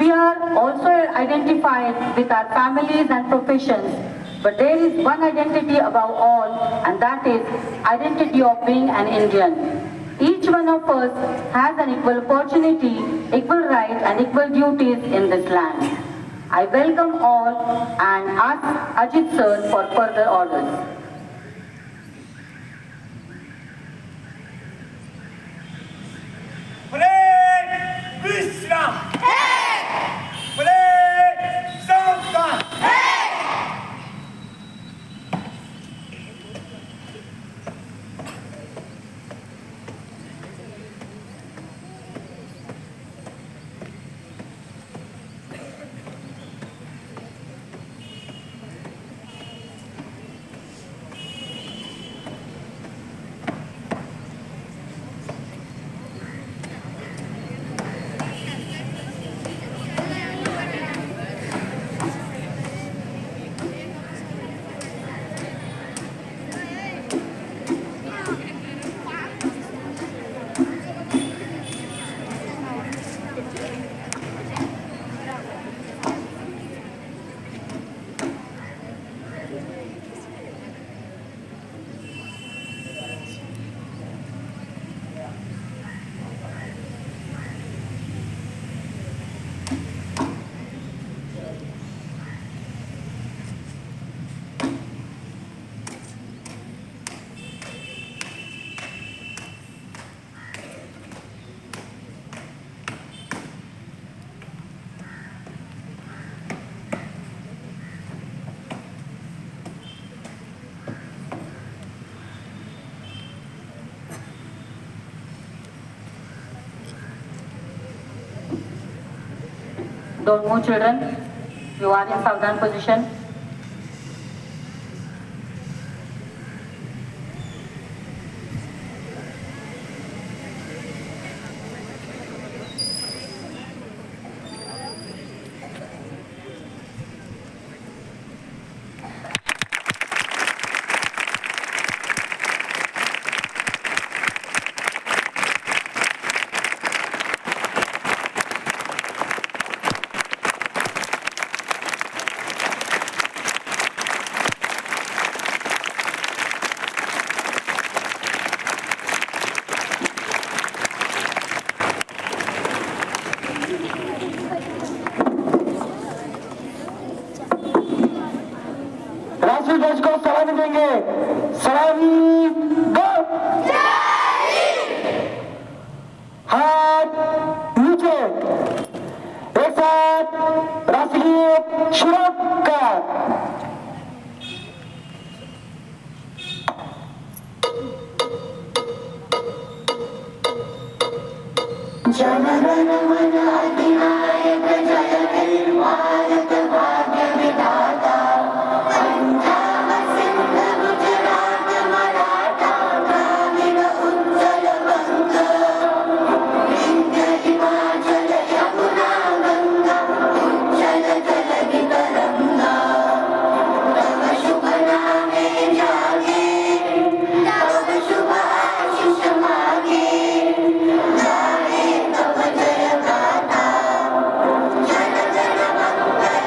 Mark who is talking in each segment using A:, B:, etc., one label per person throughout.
A: We are also identified with our families and professions, but there is one identity above all, and that is identity of being an Indian. Each one of us has an equal opportunity, equal rights, and equal duties in this land. I welcome all and ask Ajit sir for further orders. Don't move, children. You are in southern position.
B: देश को सलामी देंगे। सलामी दो, हाथ नीचे, एक साथ राष्ट्रीय सुरक्षा। जन गण मन अधिनायक जय वीर भारत भाग्य विधाता पंजाब सिंध गुजरात मराठा द्राविड़ उत्कल बंग विंध्य हिमाचल यमुना गंगा उज्जल जलधि तरंगा तव शुभ नामे जागे तव शुभ आशीष मागे गावे तव जय गाथा जन गण मंगल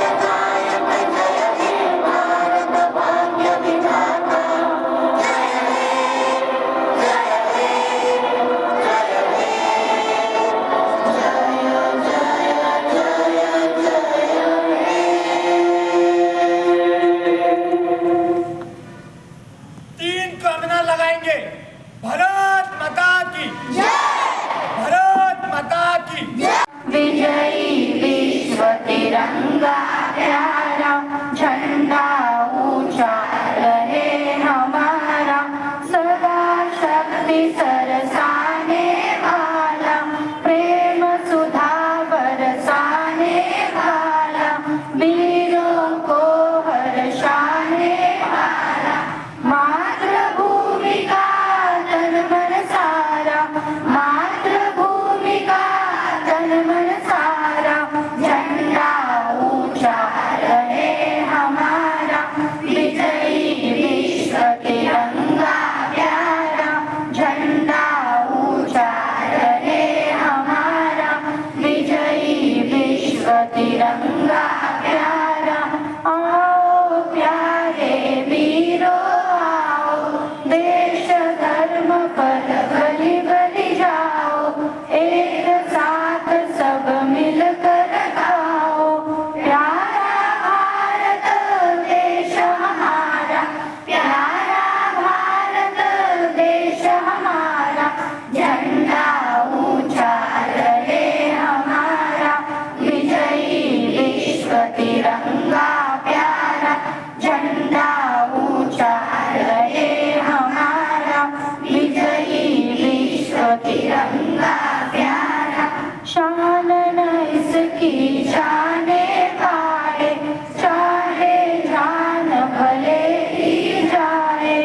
A: की जाने खाए, चाहे जान भले ही जाए,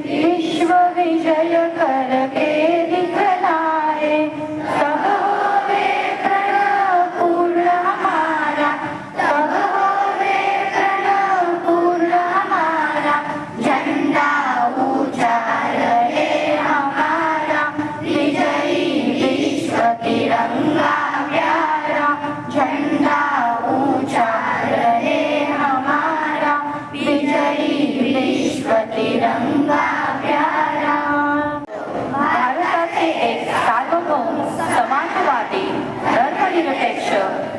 A: विश्व विजय करके दिखलाए। सब होवे प्रणव पूर्ण हमारा, सब होवे प्रणव पूर्ण हमारा, झंडा ऊंचा रहे हमारा, विजयी विश्व तिरंगा प्यारा, झंडा ऊंचा रहे हमारा, विजयी विश्व तिरंगा प्यारा। भारताचे एक सार्वभौम समाजवादी धर्मनिरपेक्ष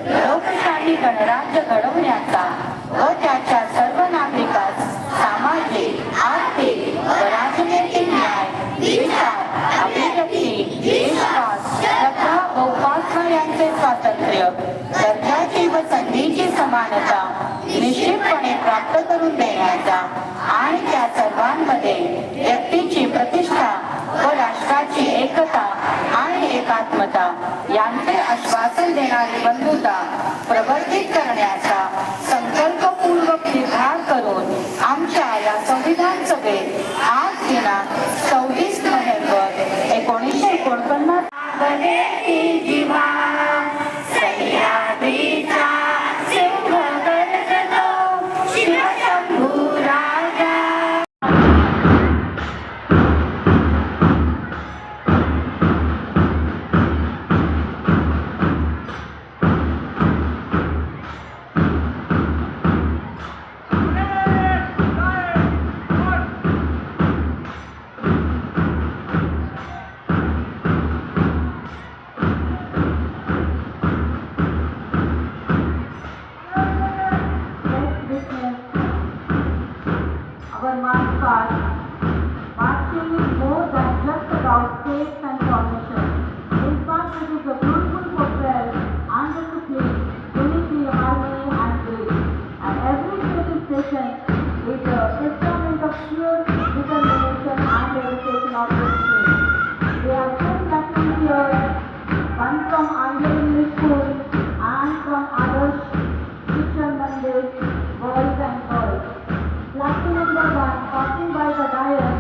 A: लोकशाही गणराज्य घडवण्याचा व त्याच्या सर्व नागरिकास सामाजिक, आर्थिक व राजनैतिक न्याय, विचार, अभिव्यक्ती, विश्वास, श्रद्धा व उपासना यांचे स्वातंत्र्य, दर्जाची व संधीची समानता निश्चितपणे प्राप्त करून देण्याचा आणि त्या सर्वांमध्ये व्यक्तीची प्रतिष्ठा व राष्ट्राची एकता आणि एकात्मता यांचे आश्वासन देणारी बंधुता प्रवर्धित करण्याचा संकल्पपूर्वक निर्धार करून आमच्या या संविधान सभेत आज दिनांक 26 नोव्हेंबर 1949 जिव्हा सह्याद्रीचा सिंह गर्जतो, शिवशंभू राजा। Our march past, marching is more than just about faith and formation. In fact, it is a beautiful portrayal and discipline, unity, harmony and grace. And every step is taken with the testament of pure determination and dedication of the team. They are 10 classes here, one from Anglo English School and from Adarsh Shikshan Mandir, boys and girls. Class number 1, passing by the dais,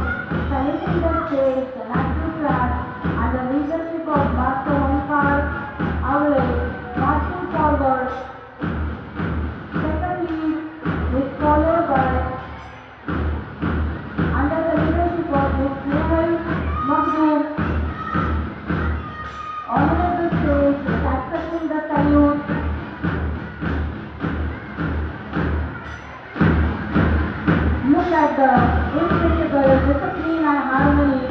A: saluting the stage, the national flag, and the leadership of Master Omkar Avle, marching forward. Secondly, is followed by, under the leadership of Ms. Nehal Makhdoom, honorable stage is accepting the salute. Look at the impeccable discipline and harmony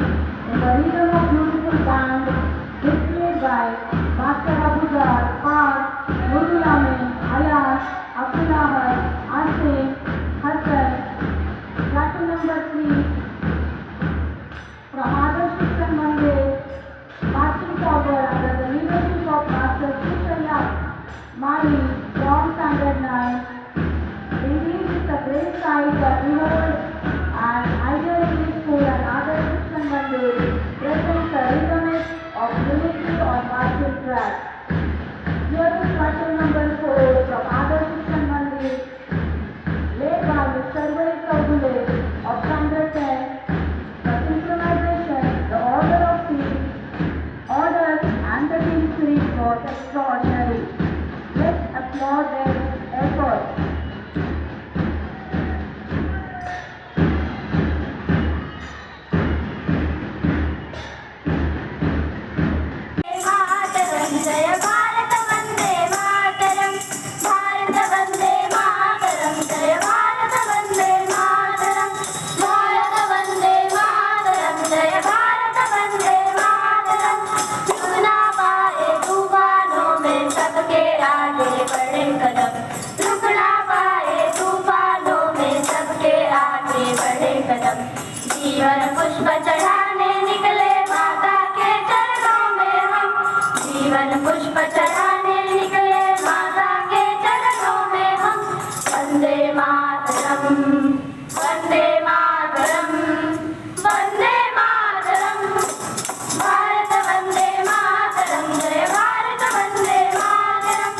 A: in the rhythm of beautiful band displayed by Master Abuzar, Park, Nurul Amin, Ayaz, Abdul Ahad, Asim, Hassan. Class number 3 from Adarsh Shikshan Mandir, marching forward under the leadership of Master Shishaya Mali from Standard 9. Indeed, it's a great sight that Behold and Ideal English School and Adarsh Shikshan Mandir presents a rhythmic of unity on marching track. Here is question number 4 from Adarsh Shikshan Mandir, led by Mr. Vai Kaubule of Standard 10. The synchronization, the order of teams, orders and the team spirit was extraordinary. Let's applaud their effort.
C: जय भारत वंदे मातरम, भारत वंदे मातरम, जय भारत वंदे मातरम, भारत वंदे मातरम, जय भारत वंदे मातरम। झुकना पाए तूफानों में सबके आगे बढ़े कदम, रुकना पाए तूफानों में सबके आगे बढ़े कदम। जीवन पुष्प चढ़ाने निकले माता के चरणों में हम, जीवन पुष्प चढ़ाने निकले माता के चरणों में हम। वंदे मातरम, वंदे मातरम, वंदे मातरम, भारत वंदे मातरम, जय भारत वंदे मातरम,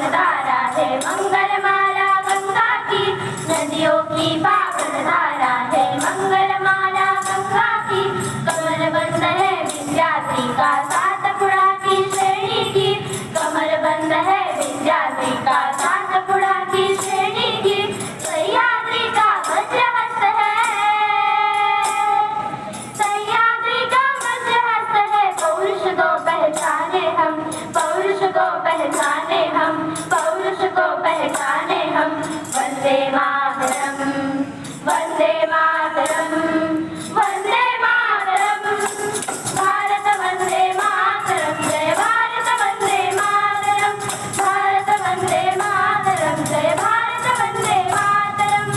C: धारा है मंगलमाला गंगा की, नदियों की पावन धारा है मंगलमाला गंगा की। कमर बंद है विद्यार्थी का सातपुड़ा की श्रेणी की, कमर बंद है विद्यार्थी का सातपुड़ा की श्रेणी की। सह्याद्री का वज्रहस्त है, सह्याद्री का वज्रहस्त है, पौरुष को पहचाने हम, पौरुष को पहचाने हम, पौरुष को पहचाने हम। वंदे मातरम, वंदे मातरम, वंदे मातरम, भारत वंदे मातरम, जय भारत वंदे मातरम, भारत वंदे मातरम, जय भारत वंदे मातरम।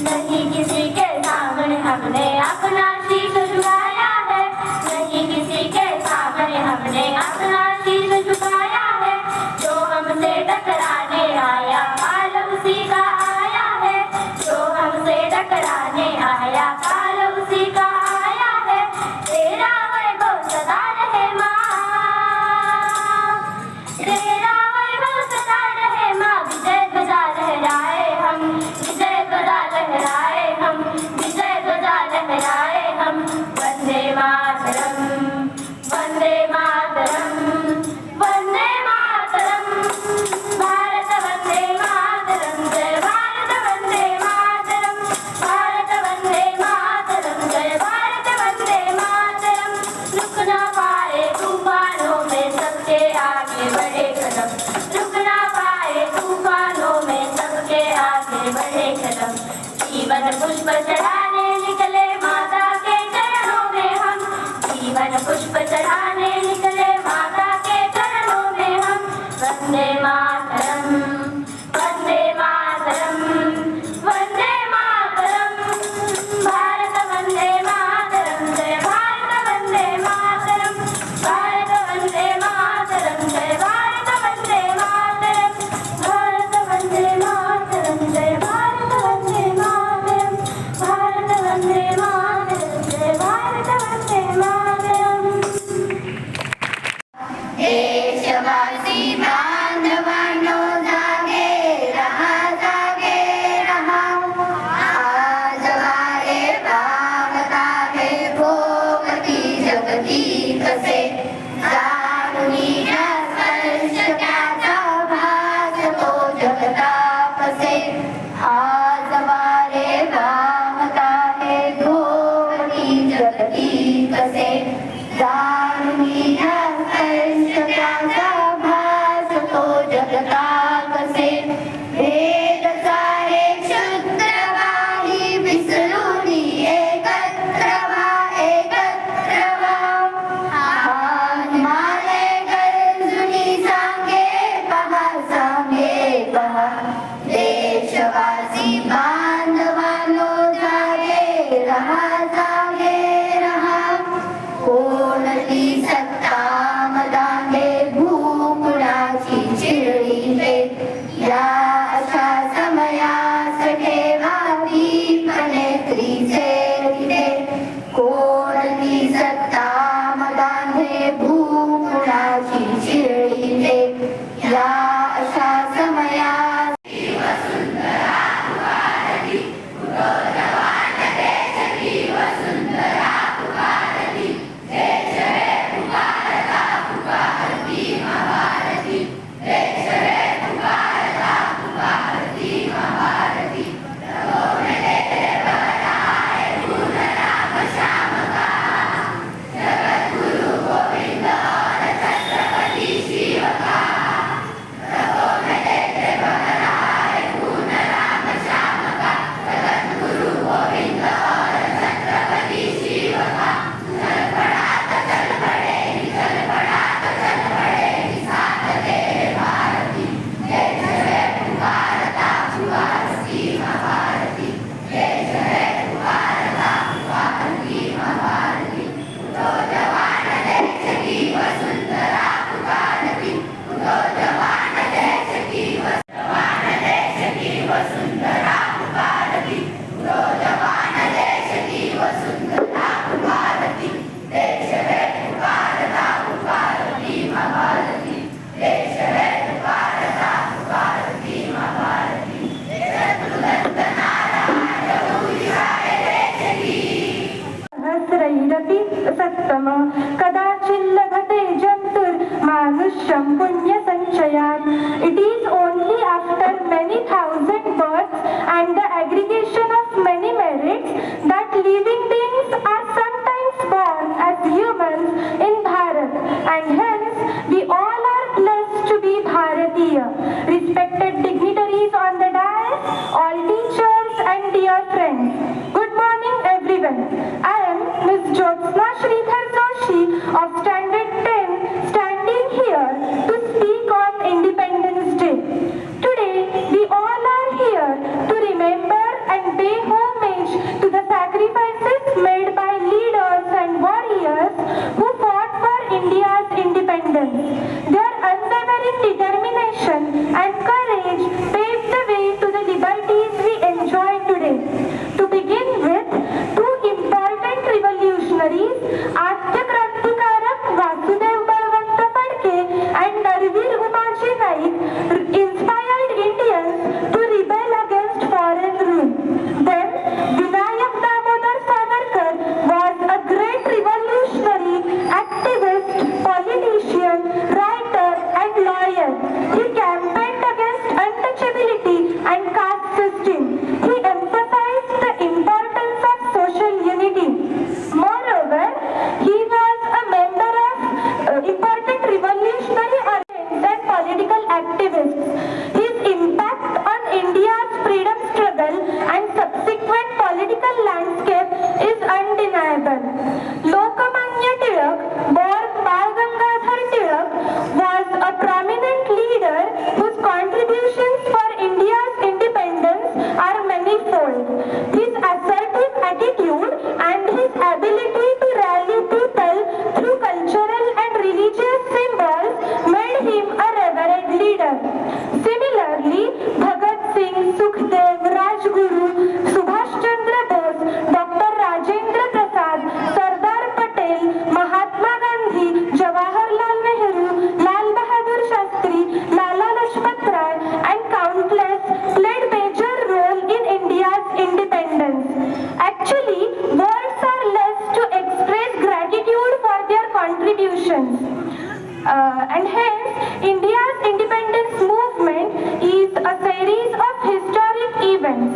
C: नहीं किसी के सामने हमने अपना शीश झुकाया है, नहीं किसी के सामने हमने अपना शीश झुकाया है। जो हमसे टकराने आया काल उसी का आया है, जो हमसे टकराने आया काल उसी का आया है। तेरा वैभव सदा रहे माँ, तेरा वैभव सदा रहे माँ। विजय ध्वजा लहराए हम, विजय ध्वजा लहराए हम, विजय ध्वजा लहराए हम। वंदे मातरम, वंदे मातरम, वंदे मातरम, भारत वंदे मातरम, जय भारत वंदे मातरम, भारत वंदे मातरम, जय भारत वंदे मातरम। रुक ना पाए तूफानों में सबके आगे बढ़े कदम, रुक ना पाए तूफानों में सबके आगे बढ़े कदम। जीवन पुष्प चढ़ाने निकले माता के चरणों में हम, जीवन पुष्प चढ़ाने निकले माता के चरणों में हम। वंदे मातरम, वंदे मातरम, वंदे मातरम, भारत वंदे मातरम, जय भारत वंदे मातरम, भारत वंदे मातरम, जय भारत वंदे मातरम, भारत वंदे मातरम, जय भारत वंदे मातरम, भारत वंदे मातरम, जय भारत वंदे मातरम। देशवासी बांधवांनो जागे रहा, जागे रहा। आज वारे पावता है भोगती जगती कसे, जाणूनी न स्पर्श त्याचा भास तो जगतापसे। आज वारे पावता है भोगती जगती कसे, जाणूनी न स्पर्श त्याचा भास तो जगतापसे। वेद सारे क्षुद्रवाही विसरूनी एकत्र व्हा, एकत्र व्हा। हा हिमालय गर्जुनी सांगे पहा, सांगे पहा। देशवासी बांधवांनो जागे रहा, जागे रहा। कोणती सत्ता मदांगे भूकुणाची चिरळी पे, या अशा समयास ठेवा दीपनेत्रीचे हृदय। कोणती सत्ता मदांगे भूकुणाची चिरळी पे, या अशा समयास
D: वसुंधरा भारती देश है Bharat remember and pay homage to the sacrifices made by leaders and warriors who fought for India's independence. Their unwavering determination and courage paved the way to the liberties we enjoy today. To begin with, two important revolutionaries, Adya Krantikarak Vasudev Balwant Phadke and Narveer Umaji Naik, inspired Indians to rebel against foreign rule. Then, Vinayak Damodar Savarkar was a great revolutionary, activist, politician, writer and lawyer. He campaigned against untouchability and caste system. He emphasized the importance of social unity. Moreover, he was a member of important revolutionary organizations and political activists. His impact on India's freedom struggle and subsequent political landscape is undeniable. Lokmanya Tilak, born Bal Gangadhar Tilak, was a prominent leader whose contributions for India's independence are manifold. His assertive attitude and his ability to rally people through cultural and religious symbols made him a revered leader. Similarly, Bhagat Singh, Sukhdev, Rajguru, Subhash Chandra Bose, Dr. Rajendra Prasad, Sardar Patel, Mahatma Gandhi, Jawaharlal Nehru, Lal Bahadur Shastri, Lala Lajpat Rai, and countless played major role in India's independence. Actually, words are less to express gratitude for their contributions. And hence, India's independence movement is a series of historic events.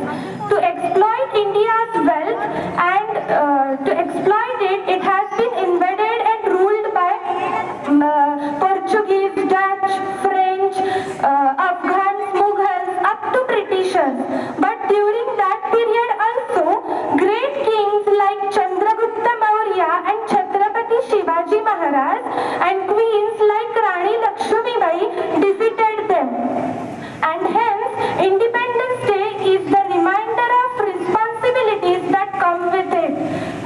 D: To exploit India's wealth and to exploit it, it has been invaded and ruled by Portuguese, Dutch, French, Afghans, Mughals, up to Britishers. But during that period also, great kings like Chandragupta Maurya and Chhatrapati Shivaji Maharaj and queens like Rani Lakshmibai defeated them. And hence, Independence Day is the reminder of responsibilities that come with it.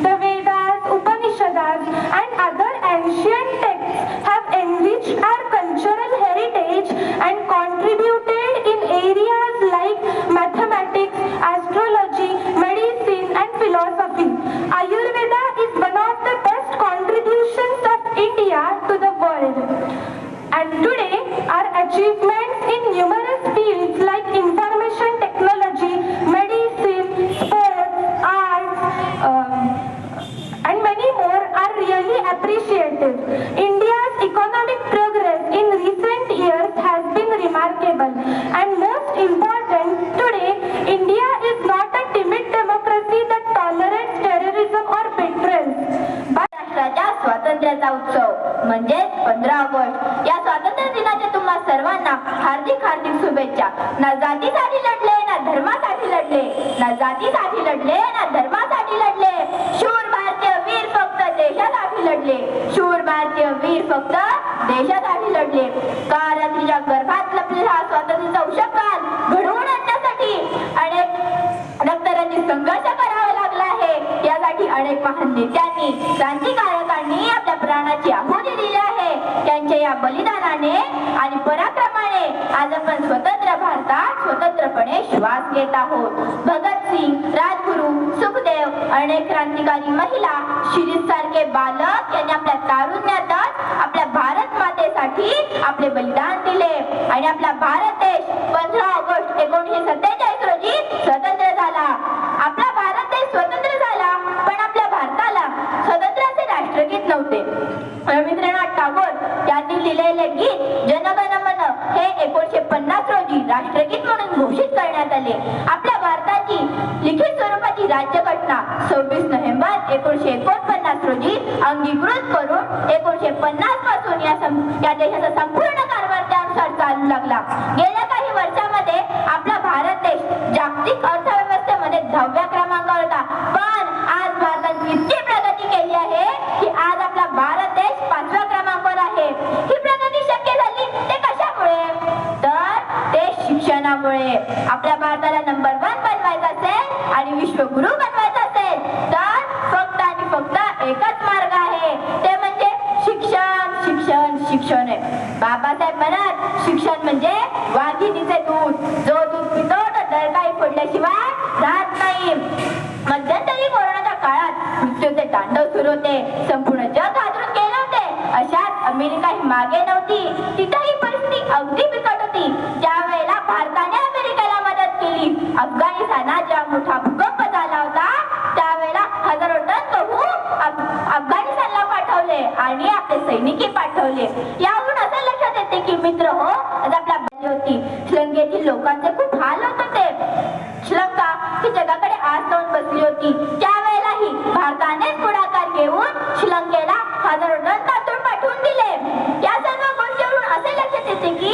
D: The Vedas, Upanishads, and other ancient texts have enriched our cultural heritage and contributed in areas like mathematics, astrology, medicine, and philosophy. Ayurveda is one of the best contributions of India to the world. And today, our achievements in numerous fields like information technology, medicine, sports, arts, and many more are really appreciated. India's economic progress in recent years has been remarkable. And most important, today, India is not a timid democracy that tolerates terrorism or betrayal. But
C: महाराष्ट्राच्या स्वातंत्र्याचा उत्सव म्हणजेच 15 August या स्वातंत्र्य दिनाच्या तुम्हा सर्वांना हार्दिक हार्दिक शुभेच्छा. ना जातीसाठी लढले, ना धर्मासाठी लढले, ना जातीसाठी लढले, ना धर्मासाठी लढले. शूर भारतीय वीर फक्त देशासाठी लढले. शूर भारतीय वीर फक्त देशासाठी लढले. कारागृहाच्या गर्भात लपलेला हा स्वातंत्र्याचा उषःकाल घडवून आणण्यासाठी अनेक रक्तरंजित संघर्ष करावा लागला आहे. यासाठी अनेक महान नेत्यांनी, क्रांतिकारकांनी आपल्या प्राणाची आहुती दिली आहे. त्यांच्या या बलिदानाने आणि पराक्रमाने आज आपण स्वतंत्र भारतात स्वतंत्रपणे श्वास घेत आहोत. भगतसिंग, राजगुरू, सुखदेव, अनेक क्रांतिकारी महिला, शिरीष सारखे बालक यांनी आपल्या तारुण्यातच आपल्या भारत मातेसाठी आपले बलिदान दिले आणि आपला भारत देश 15 ऑगस्ट 1947 रोजी स्वतंत्र झाला. आपला भारत देश स्वतंत्र झाला, पण आपल्या भारताला स्वतंत्राचे राष्ट्रगीत नव्हते. रवींद्रनाथ टागोर यांनी लिहिलेले गीत जनगण मन हे 1950 रोजी राष्ट्रगीत म्हणून घोषित करण्यात आले. आपल्या भारताची लिखित स्वरूपाची राज्यघटना 26 नोव्हेंबर 1949 रोजी अंगीकृत करून 1950 पासून या देशाचा संपूर्ण कारभार त्यानुसार चालू लागला. गेल्या काही वर्षांमध्ये आपला भारत देश जागतिक अर्थव्यवस्थेमध्ये 10व्या क्रमांकावर होता, पण आज भारताने इतकी प्रगती केली आहे की आज आपला भारत देश 5व्या क्रमांकावर आहे. ही प्रगती शक्य झाली ते कशामुळे? तर ते शिक्षणामुळे. आपल्या भारताला नंबर 1 बनवायचं विश्वगुरु बनवायचं असेल तर फक्त आणि फक्त एकच मार्ग आहे, ते म्हणजे शिक्षण शिक्षण शिक्षण आहे. बाबासाहेब म्हणत शिक्षण म्हणजे वाघिणीचे दूध, जो दूध पितो तो दरकाळी फोडल्याशिवाय राहत नाही. मध्यंतरी कोरोनाच्या काळात मृत्यूचे तांडव सुरू होते, संपूर्ण जग हादरून गेले होते. अशात अमेरिका ही मागे नव्हती, तिथं ही परिस्थिती अगदी बिकट होती. ज्या वेळेला भारताने अमेरिकेला मदत केली, अफगाणिस्तानात जेव्हा मोठा भूकंप झाला होता त्यावेळेला हजारो टन गहू अफगाणिस्तानला पाठवले आणि आपले सैनिकही पाठवले. यावरून असं लक्षात येते की मित्र हो, आज आपल्या होती श्रीलंकेतील लोकांचे खूप हाल होत होते. श्रीलंका ही जगाकडे आस लावून बसली होती. त्यावेळेलाही भारताने पुढाकार घेऊन श्रीलंकेला हजारो टन तांदूळ पाठवून दिले. या सर्व गोष्टीवरून असे लक्षात येते की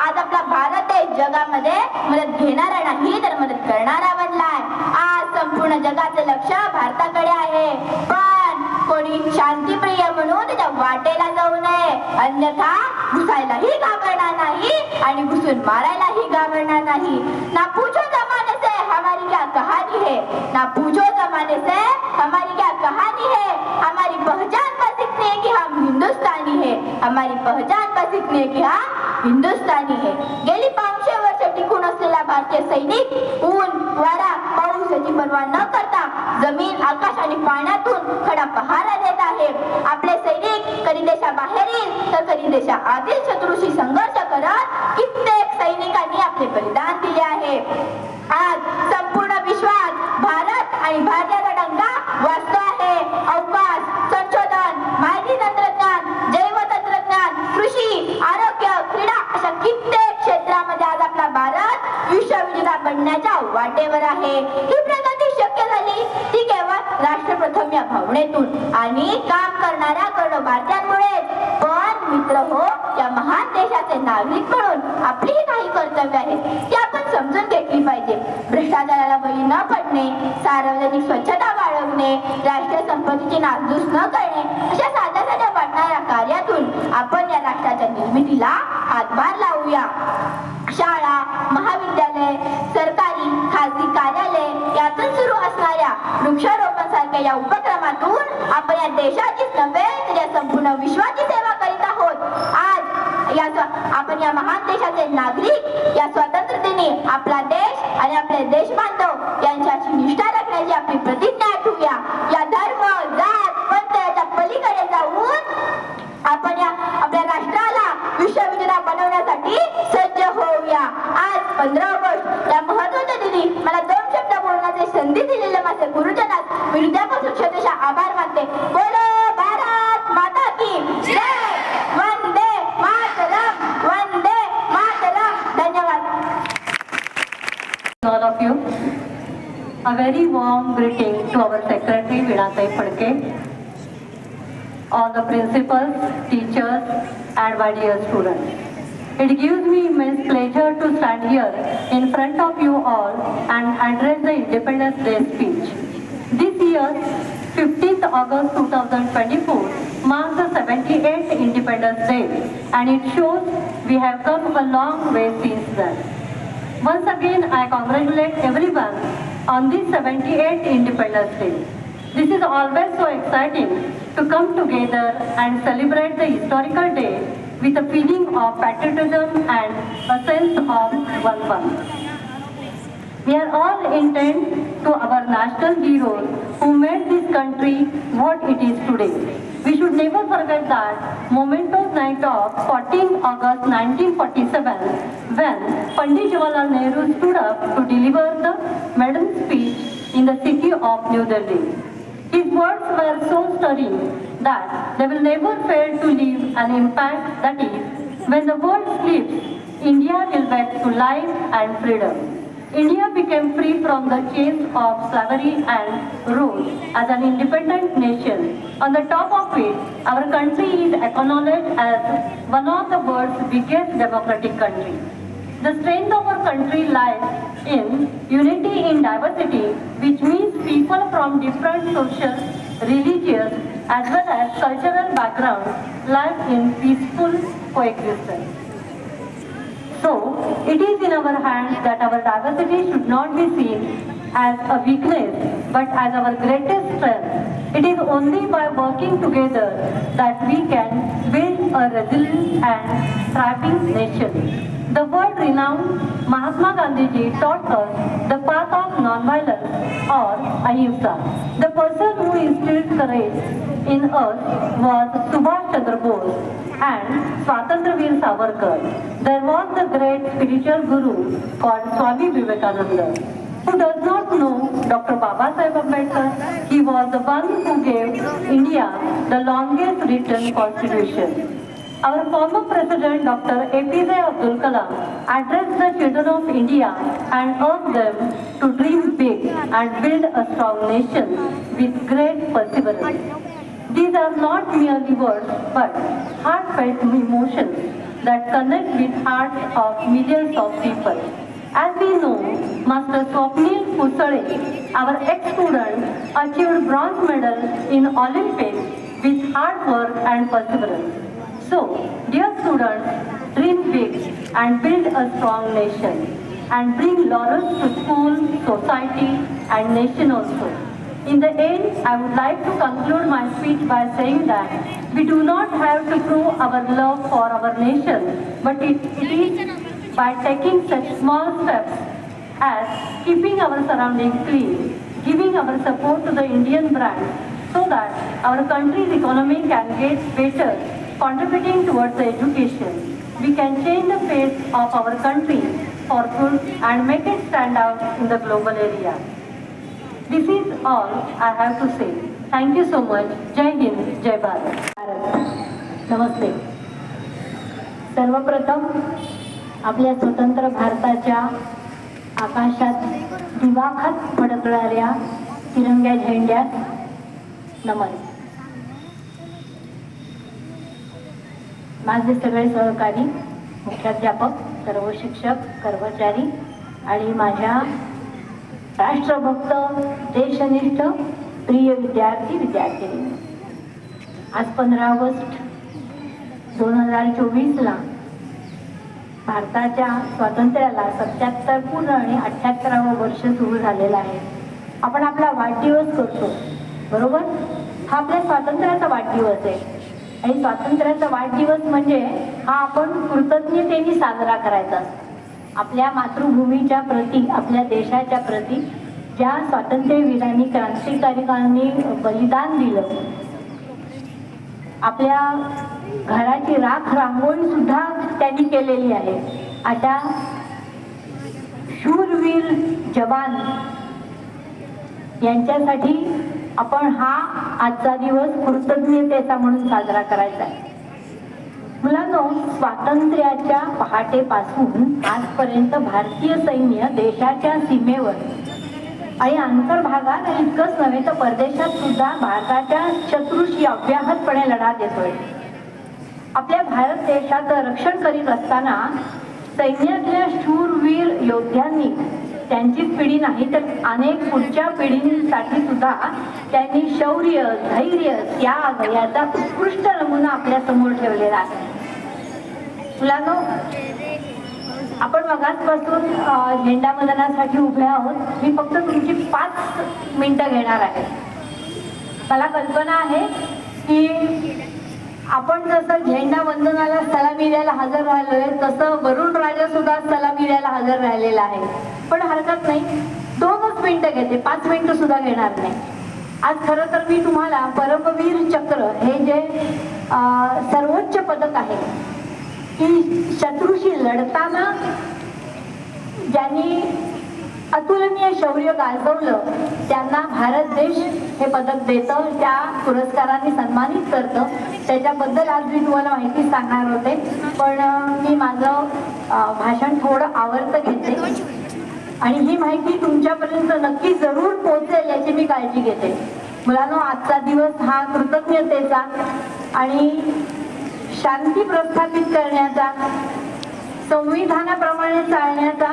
C: आज आपला भारत देश जगामध्ये मदत घेणारा नाही तर मदत करणारा बनलाय. आज संपूर्ण जगाचे लक्ष भारताकडे आहे, पण कोणी शांतीप्रिय म्हणून त्याच्या वाटेला जाऊ नये, अन्यथा घुसायलाही घाबरणार नाही आणि घुसून मारायलाही घाबरणार नाही. ना पूछो जमाने से हमारी क्या कहानी है, ना पूछो जमाने से हमारी क्या कहानी है. हमारी पहचान पर सीखने की हम हिंदुस्तानी है, हमारी पहचान पर सीखने की हम हिंदुस्तानी है. गेली 500 वर्ष टिकून असलेला भारतीय सैनिक ऊन वारा पाऊस याची पर्वा न करता जमीन आकाश आणि पाण्यातून खडा पहारा देत आहे. आपले सैनिक कधी देशाबाहेरील तर कधी देशाआतील शत्रूशी संघर्ष करत कित्येक सैनिकांनी आपले बलिदान दिले आहे. आज संपूर्ण विश्वात भारत आणि भारताचा डंका वाजतो आहे. अवकाश संशोधन, माहिती तंत्रज्ञान, जैव तंत्रज्ञान, कृषी, आरोग्य, क्रीडा अशा कित्येक क्षेत्रामध्ये आज आपला भारत विश्वविजेता बनण्याच्या वाटेवर आहे. ही प्रगती शक्य झाली ती केवळ राष्ट्रप्रथम या भावनेतून आणि काम करणाऱ्या करोडो भारतीयांमुळे. पण मित्र हो, या महान देशाचे नागरिक म्हणून आपलीही काही कर्तव्य आहेत, ती आपण समजून घेतली पाहिजे. भ्रष्टाचाराला बळी न पडणे, सार्वजनिक स्वच्छता बाळगणे, राष्ट्रीय संपत्तीची नासधूस न करणे अशा साध्या साध्या वाटणाऱ्या कार्यातून आपण या राष्ट्राच्या निर्मितीला हातभार लावूया. शाळा, महाविद्यालय, सरकारी खासगी कार्यालय यातून सुरू असणाऱ्या वृक्षारोपण सारख्या या उपक्रमातून आपण या देशाचीच नव्हे तर या संपूर्ण विश्वाची सेवा करीत आहोत. आज आपण या महान देशाचे नागरिक या स्वातंत्र्यदिनी आपला देश आणि आपले देश बांधव यांच्याशी निष्ठा राखण्याची आपली प्रतिज्ञा आठवूया. या धर्म, जात, पंथ याच्या पलीकडे जाऊन आपण या आपल्या राष्ट्राला विश्वविजेता बनवण्यासाठी सज्ज होऊया. आज 15 ऑगस्ट या महत्त्वाच्या दिनी मला 2 शब्द बोलण्याची संधी दिलेल्या माझे गुरुजनास मी हृदयापासून शतशः आभार मानते. बोलो भारत माता की जय. वंदे मातरम, वंदे मातरम. धन्यवाद.
A: All of you, a very warm greeting to our secretary Veena Phadke, all the principals, teachers and my dear students. It gives me immense pleasure to stand here in front of you all and address the Independence Day speech. This year's 15th August 2024 marks the 78th Independence Day, and it shows we have come a long way since then. Once again, I congratulate everyone on this 78th Independence Day. This is always so exciting to come together and celebrate the historical day with a feeling of patriotism and a sense of oneness. We are all indebted to our national heroes who made this country what it is today. We should never forget that momentous night of 14 August 1947 when Pandit Jawaharlal Nehru stood up to deliver the maiden speech in the city of New Delhi. His words were so stirring that they will never fail to leave an impact. That is, when the world sleeps, India will wake to life and freedom. India became free from the chains of slavery and rose as an independent nation. On the top of it, our country is acknowledged as one of the world's biggest democratic countries. The strength of our country lies in unity in diversity, which means people from different social, religious, as well as cultural backgrounds live in peaceful coexistence. So, it is in our hands that our diversity should not be seen as a weakness, but as our greatest strength. It is only by working together that we can build a resilient and thriving nation. The world-renowned Mahatma Gandhi taught us the path of non-violence or ahimsa. The person who instilled courage in us was Subhash Chandra Bose and Swatantra Veer Savarkar. There was the great spiritual guru called Swami Vivekananda. Who does not know Dr. Baba Saheb Ambedkar? He was the one who gave India the longest written constitution. Our former President Dr. APJ Abdul Kalam addressed the children of India and urged them to dream big and build a strong nation with great perseverance. These are not merely words but heartfelt emotions that connect with hearts of millions of people. As we know, Master Swapnil Kusale, our ex-student, achieved bronze medal in Olympics with hard work and perseverance. So, dear students, dream big and build a strong nation and bring laurels to school, society and nation also. In the end, I would like to conclude my speech by saying that we do not have to prove our love for our nation, but it is by taking such small steps as keeping our surroundings clean, giving our support to the Indian brand so that our country's economy can get better, contributing towards the education. We can change the face of our country for good and make it stand out in the global area. This is all I have to say. Thank you so much. Jai Hind, Jai Bharat.
E: नमस्ते. सर्वप्रथम आपल्या स्वतंत्र भारताच्या आकाशात दिवाखात फडकणाऱ्या तिरंग्या झेंड्यात नमन. माझे सगळे सहकारी, मुख्याध्यापक, सर्व शिक्षक, कर्मचारी आणि माझ्या राष्ट्रभक्त, देशनिष्ठ, प्रिय विद्यार्थी विद्यार्थिनी, आज 15 ऑगस्ट 2024ला भारताच्या स्वातंत्र्याला 77 पूर्ण आणि 78वं वर्ष सुरू झालेलं आहे. आपण आपला वाढदिवस करतो, बरोबर? हा आपल्या स्वातंत्र्याचा वाढदिवस आहे आणि स्वातंत्र्याचा वाढदिवस म्हणजे हा आपण कृतज्ञतेने साजरा करायचा असतो. आपल्या मातृभूमीच्या प्रती, आपल्या देशाच्या प्रती ज्या स्वातंत्र्यवीरांनी, क्रांतिकारकांनी बलिदान दिलं, आपल्या घराची राख रांगोळी सुद्धा त्यांनी केलेली आहे, अशा शूरवीर जवान यांच्यासाठी आपण हा आजचा दिवस कृतज्ञतेचा म्हणून साजरा करायचा आहे. मुलांनो, स्वातंत्र्याच्या पहाटेपासून आजपर्यंत भारतीय सैन्य देशाच्या सीमेवर आणि अंतर्भागात आणि इतकंच नव्हे तर परदेशात सुद्धा भारताच्या शत्रूशी अव्याहतपणे लढा देतोय. आपल्या भारत देशाचं रक्षण करीत असताना सैन्यातल्या शूरवीर योद्ध्यांनी त्यांची पिढी नाही तर अनेक पुढच्या पिढींसाठी सुद्धा त्यांनी शौर्य, धैर्य, त्याग याचा उत्कृष्ट नमुना आपल्या समोर ठेवलेला आहे. मुलांनो, आपण मगाचपासून झेंडावंदनासाठी उभे आहोत. मी फक्त तुमची 5 मिनिटं घेणार आहे. मला कल्पना आहे की आपण जसं झेंडा वंदनाला सलामी द्यायला हजर राहिलोय तसं वरुण राजा सुद्धा सलामी द्यायला हजर राहिलेला आहे. पण हरकत नाही, 2च मिनिटं घेते, 5 मिनिटं सुद्धा घेणार नाही. आज खरं तर मी तुम्हाला परमवीर चक्र हे जे सर्वोच्च पदक आहे की शत्रूशी लढताना ज्यांनी अतुलनीय शौर्य गाजवलं त्यांना भारत देश हे पदक देतं, त्या पुरस्काराने सन्मानित करतं. त्याच्याबद्दल आज मी तुम्हाला माहिती सांगणार होते, पण मी माझं भाषण थोडं आवर्त घेते आणि ही माहिती तुमच्यापर्यंत नक्की जरूर पोहोचेल याची मी काळजी घेते. मुलांनो, आजचा दिवस हा कृतज्ञतेचा आणि शांती प्रस्थापित करण्याचा, संविधानाप्रमाणे चालण्याचा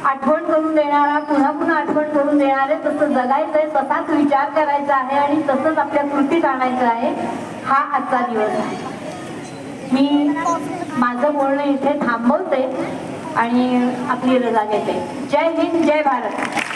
E: आठवण करून देणारा, पुन्हा पुन्हा आठवण करून देणारे, तसं जगायचंय, तसाच विचार करायचा आहे आणि तसंच आपल्या कृतीत आणायचं आहे, हा आजचा दिवस आहे. मी माझं बोलणं इथे थांबवते आणि आपली रजा घेते. जय हिंद, जय भारत.